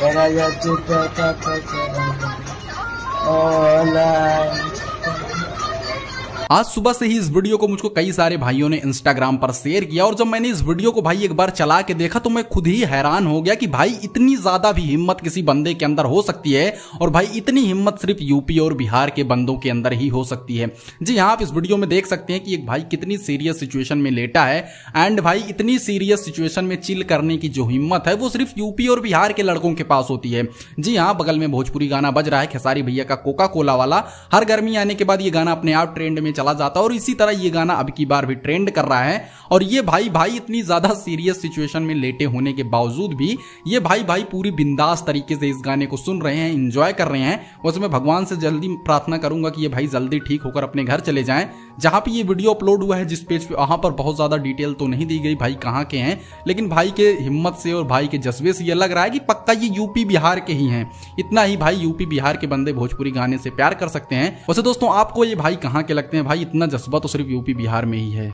Raya Chita Tata Chara All आज सुबह से ही इस वीडियो को मुझको कई सारे भाइयों ने इंस्टाग्राम पर शेयर किया और जब मैंने इस वीडियो को भाई एक बार चला के देखा तो मैं खुद ही हैरान हो गया कि भाई इतनी ज्यादा भी हिम्मत किसी बंदे के अंदर हो सकती है। और भाई इतनी हिम्मत सिर्फ यूपी और बिहार के बंदों के अंदर ही हो सकती है। जी हाँ, आप इस वीडियो में देख सकते हैं कि एक भाई कितनी सीरियस सिचुएशन में लेटा है। एंड भाई इतनी सीरियस सिचुएशन में चिल करने की जो हिम्मत है वो सिर्फ यूपी और बिहार के लड़कों के पास होती है। जी हाँ, बगल में भोजपुरी गाना बज रहा है खेसारी भैया का कोका कोला वाला। हर गर्मी आने के बाद ये गाना अपने आप ट्रेंड में चला जाता है और इसी तरह ये गाना अब की बार भी ट्रेंड कर रहा है। और ये भाई इतनी ज्यादा सीरियस सिचुएशन में लेटे होने के बावजूद भी ये भाई पूरी बिंदास तरीके से इस गाने को सुन रहे हैं, एंजॉय कर रहे हैं। वैसे मैं भगवान से जल्दी प्रार्थना करूंगा कि ये भाई जल्दी ठीक होकर अपने घर चले जाएं। जहां पे ये वीडियो अपलोड हुआ है जिस पेज पे, वहां पर बहुत ज्यादा डिटेल तो नहीं दी गई भाई कहां के हैं, लेकिन भाई के हिम्मत से और भाई के जज्बे से ये लग रहा है कि पक्का ये यूपी बिहार के ही हैं। इतना ही भाई यूपी बिहार के बंदे भोजपुरी गाने से प्यार कर सकते हैं। वैसे दोस्तों आपको ये भाई कहां के लगते हैं? भाई इतना जज्बा तो सिर्फ यूपी बिहार में ही है।